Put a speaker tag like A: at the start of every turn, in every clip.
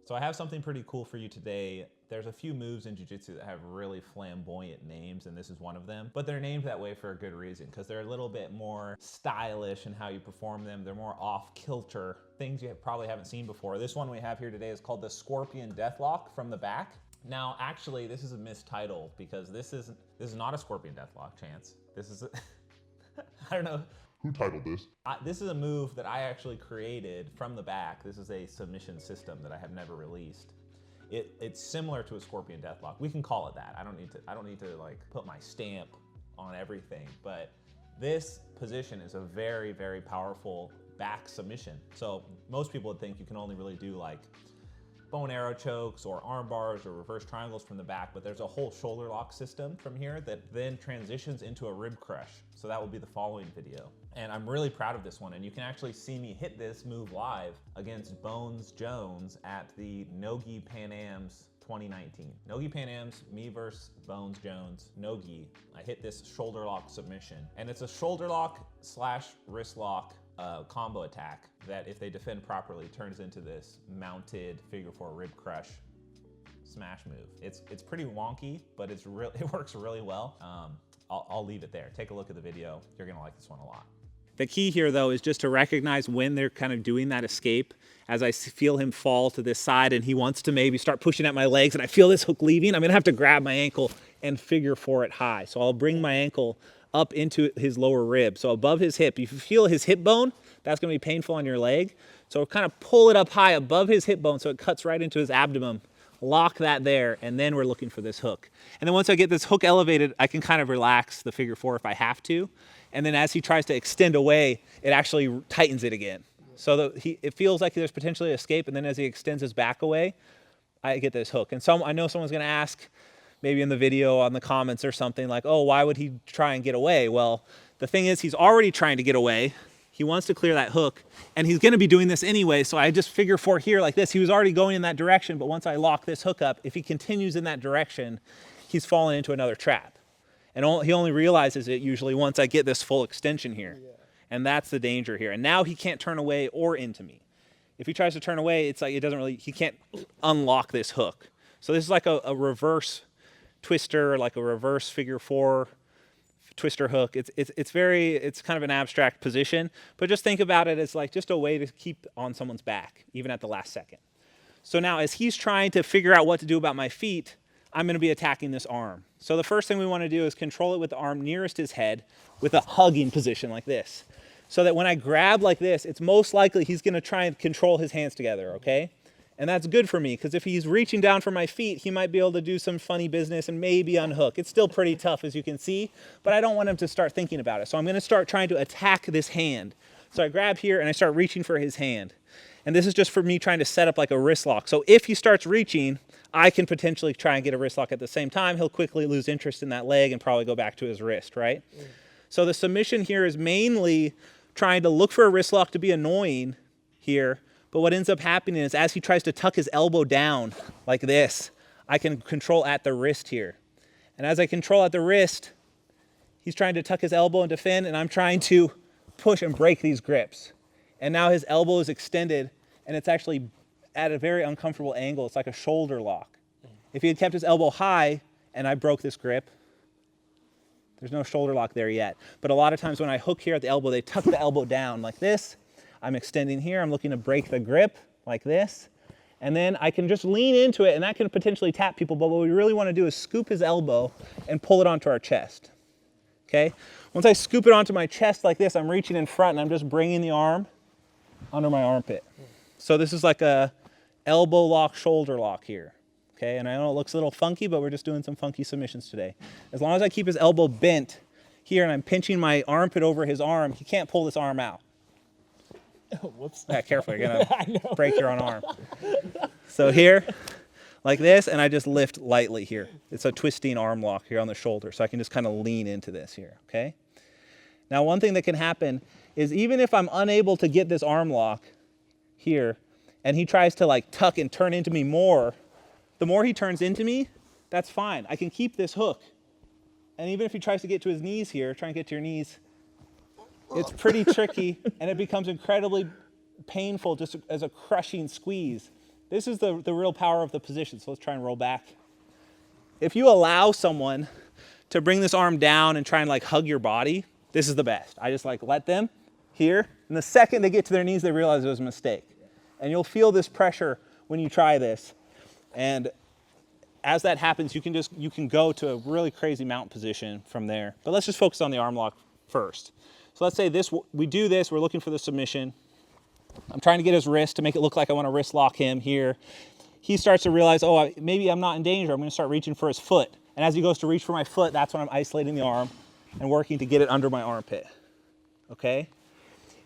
A: So I have something pretty cool for you today. There's a few moves in jiu-jitsu that have really flamboyant names, and this is one of them. But they're named that way for a good reason, because they're a little bit more stylish in how you perform them. They're more off-kilter, things you probably haven't seen before. This one we have here today is called the Scorpion Deathlock from the back. Now, actually, this is a mistitle, because this is not a Scorpion Deathlock, Chance. This is I don't know.
B: Who titled this?
A: This is a move that I actually created from the back. This is a submission system that I have never released. It's similar to a Scorpion Deathlock. We can call it that. I don't need to like put my stamp on everything, but this position is a very, very powerful back submission. So most people would think you can only really do like bow and arrow chokes or arm bars or reverse triangles from the back, but there's a whole shoulder lock system from here that then transitions into a rib crush. So that will be the following video. And I'm really proud of this one. And you can actually see me hit this move live against Bones Jones at the Nogi Pan Ams 2019. Nogi Pan Ams, me versus Bones Jones, Nogi. I hit this shoulder lock submission. And it's a shoulder lock slash wrist lock combo attack that, if they defend properly, turns into this mounted figure four rib crush smash move. It's pretty wonky, but it works really well. I'll leave it there. Take a look at the video. You're gonna like this one a lot.
C: The key here, though, is just to recognize when they're kind of doing that escape. As I feel him fall to this side and he wants to maybe start pushing at my legs and I feel this hook leaving, I'm gonna have to grab my ankle and figure four it high. So I'll bring my ankle up into his lower rib. So above his hip, if you feel his hip bone, that's gonna be painful on your leg. So kind of pull it up high above his hip bone so it cuts right into his abdomen. Lock that there, and then we're looking for this hook. And then once I get this hook elevated, I can kind of relax the figure four if I have to. And then as he tries to extend away, it actually tightens it again. So it feels like there's potentially escape, and then as he extends his back away, I get this hook. And I know someone's gonna ask, maybe in the video, on the comments or something, like, oh, why would he try and get away? Well, the thing is, he's already trying to get away. He wants to clear that hook, and he's gonna be doing this anyway, so I just figure four here like this. He was already going in that direction, but once I lock this hook up, if he continues in that direction, he's fallen into another trap. And he only realizes it usually once I get this full extension here. Yeah. And that's the danger here. And now he can't turn away or into me. If he tries to turn away, it's like he can't unlock this hook. So this is like a reverse twister, like a reverse figure four twister hook. It's kind of an abstract position, but just think about it as like just a way to keep on someone's back, even at the last second. So now as he's trying to figure out what to do about my feet, I'm gonna be attacking this arm. So the first thing we wanna do is control it with the arm nearest his head with a hugging position like this. So that when I grab like this, it's most likely he's gonna try and control his hands together, okay? And that's good for me, because if he's reaching down for my feet, he might be able to do some funny business and maybe unhook. It's still pretty tough, as you can see, but I don't want him to start thinking about it. So I'm gonna start trying to attack this hand. So I grab here and I start reaching for his hand. And this is just for me trying to set up like a wrist lock. So if he starts reaching, I can potentially try and get a wrist lock at the same time. He'll quickly lose interest in that leg and probably go back to his wrist, right? So the submission here is mainly trying to look for a wrist lock to be annoying here. But what ends up happening is as he tries to tuck his elbow down like this, I can control at the wrist here. And as I control at the wrist, he's trying to tuck his elbow and defend, and I'm trying to push and break these grips. And now his elbow is extended, and it's actually at a very uncomfortable angle. It's like a shoulder lock. If he had kept his elbow high and I broke this grip, there's no shoulder lock there yet. But a lot of times when I hook here at the elbow, they tuck the elbow down like this. I'm extending here. I'm looking to break the grip like this. And then I can just lean into it, and that can potentially tap people. But what we really want to do is scoop his elbow and pull it onto our chest. Okay? Once I scoop it onto my chest like this, I'm reaching in front, and I'm just bringing the arm under my armpit. So this is like a elbow lock, shoulder lock here. Okay, and I know it looks a little funky, but we're just doing some funky submissions today. As long as I keep his elbow bent here and I'm pinching my armpit over his arm, he can't pull this arm out.
D: Whoops.
C: Yeah, careful, you're gonna break your own arm. So here, like this, and I just lift lightly here. It's a twisting arm lock here on the shoulder, so I can just kind of lean into this here, okay? Now, one thing that can happen is even if I'm unable to get this arm lock here, and he tries to like tuck and turn into me more, the more he turns into me, that's fine. I can keep this hook. And even if he tries to get to his knees here, try and get to your knees, it's pretty tricky, and it becomes incredibly painful just as a crushing squeeze. This is the real power of the position. So let's try and roll back. If you allow someone to bring this arm down and try and like hug your body, this is the best. I just like let them here. And the second they get to their knees, they realize it was a mistake. And you'll feel this pressure when you try this. And as that happens, you can go to a really crazy mount position from there. But let's just focus on the arm lock first. So let's say we do this, we're looking for the submission. I'm trying to get his wrist to make it look like I want to wrist lock him here. He starts to realize, oh, maybe I'm not in danger. I'm going to start reaching for his foot. And as he goes to reach for my foot, that's when I'm isolating the arm and working to get it under my armpit. Okay?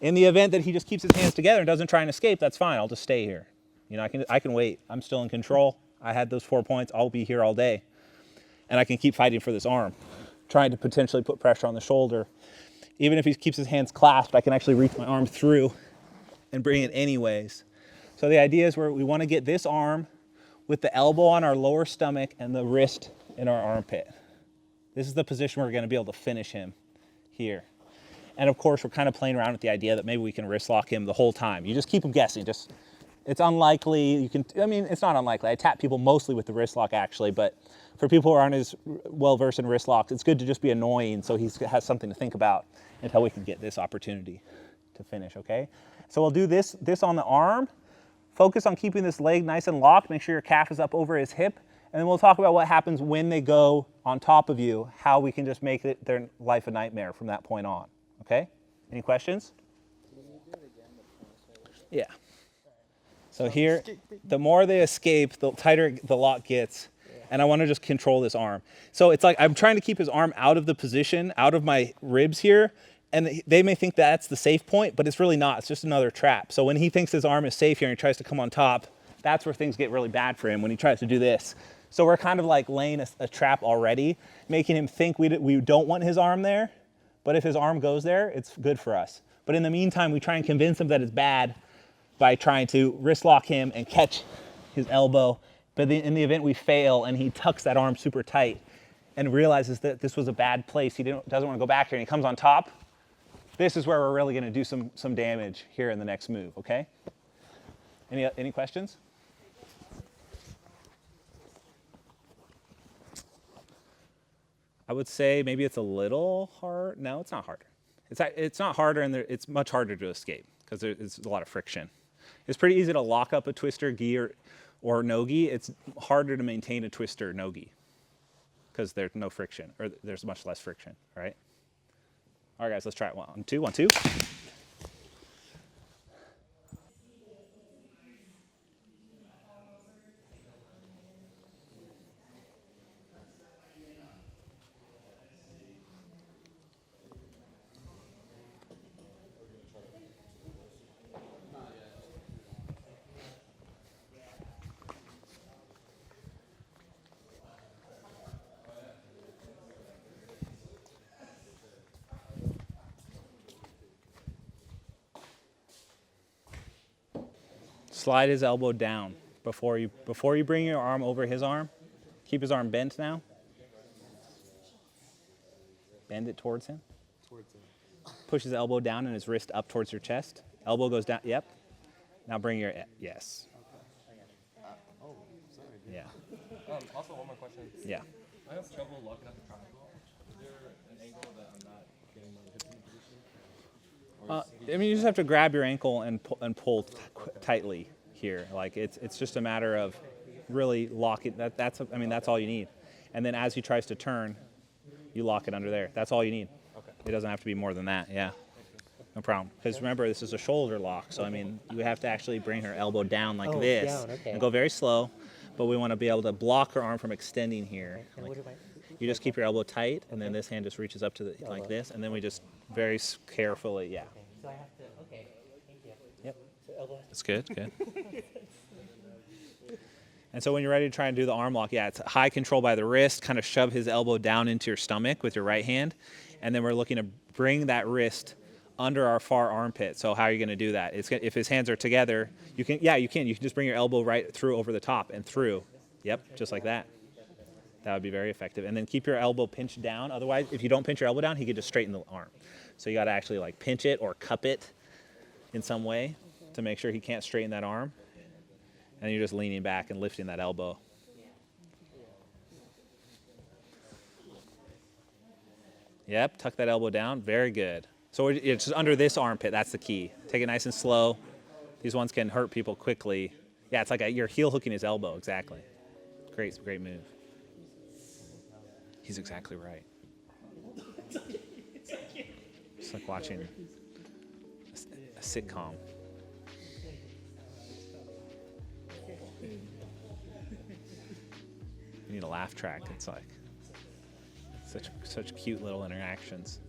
C: In the event that he just keeps his hands together and doesn't try and escape, that's fine. I'll just stay here. You know, I can wait. I'm still in control. I had those 4 points. I'll be here all day. And I can keep fighting for this arm, trying to potentially put pressure on the shoulder. Even if he keeps his hands clasped, I can actually reach my arm through and bring it anyways. So the idea is we want to get this arm with the elbow on our lower stomach and the wrist in our armpit. This is the position we're going to be able to finish him here. And of course, we're kind of playing around with the idea that maybe we can wrist lock him the whole time. You just keep him guessing. It's unlikely. It's not unlikely. I tap people mostly with the wrist lock actually, but for people who aren't as well versed in wrist locks, it's good to just be annoying so he has something to think about until we can get this opportunity to finish, okay? So we'll do this on the arm. Focus on keeping this leg nice and locked. Make sure your calf is up over his hip. And then we'll talk about what happens when they go on top of you, how we can just make their life a nightmare from that point on, okay? Any questions? Yeah. So here, the more they escape, the tighter the lock gets. And I want to just control this arm. So it's like I'm trying to keep his arm out of the position, out of my ribs here. And they may think that's the safe point, but it's really not. It's just another trap. So when he thinks his arm is safe here and he tries to come on top, that's where things get really bad for him, when he tries to do this. So we're kind of like laying a trap already, making him think we don't want his arm there. But if his arm goes there, it's good for us. But in the meantime, we try and convince him that it's bad by trying to wrist lock him and catch his elbow. But in the event we fail and he tucks that arm super tight and realizes that this was a bad place, he doesn't want to go back here, and he comes on top, this is where we're really going to do some damage here in the next move, okay? Any questions? I would say maybe it's a little hard. No, it's not harder. It's not harder, and it's much harder to escape because there's a lot of friction. It's pretty easy to lock up a twister gi or no gi. It's harder to maintain a twister no gi because there's no friction, or there's much less friction, all right? All right, guys, let's try it. 1, 2, 1, 2. Slide his elbow down before you bring your arm over his arm. Keep his arm bent now. Bend it towards him. Push his elbow down and his wrist up towards your chest. Elbow goes down. Yep. Now bring your yes.
B: Oh, sorry.
C: Yeah.
B: Also, one more question.
C: Yeah.
B: I have trouble locking up the triangle. Is there an angle that I'm not getting my hips in position?
C: You just have to grab your ankle and pull tightly here. Like it's just a matter of really locking. That's all you need. And then as he tries to turn, you lock it under there. That's all you need.
B: Okay.
C: It doesn't have to be more than that. Yeah. No problem. Because remember, this is a shoulder lock. So you have to actually bring her elbow down like this
E: down, okay.
C: and go very slow. But we want to be able to block her arm from extending here.
E: And what
C: You just keep your elbow tight, and then this hand just reaches up to like this, and then we just very carefully, yeah.
E: So I have to, okay, thank you.
C: Yep.
E: So elbow.
C: That's good, good. And so when you're ready to try and do the arm lock, yeah, it's high control by the wrist, kind of shove his elbow down into your stomach with your right hand, and then we're looking to bring that wrist under our far armpit. So how are you going to do that? If his hands are together, you can just bring your elbow right through over the top and through. Yep, just like that. That would be very effective. And then keep your elbow pinched down. Otherwise, if you don't pinch your elbow down, he could just straighten the arm. So you got to actually like pinch it or cup it in some way to make sure he can't straighten that arm. And you're just leaning back and lifting that elbow. Yep, tuck that elbow down. Very good. So it's just under this armpit. That's the key. Take it nice and slow. These ones can hurt people quickly. Yeah, it's like you're heel hooking his elbow. Exactly. Great move. He's exactly right. It's like watching a sitcom. You need a laugh track. It's like such cute little interactions.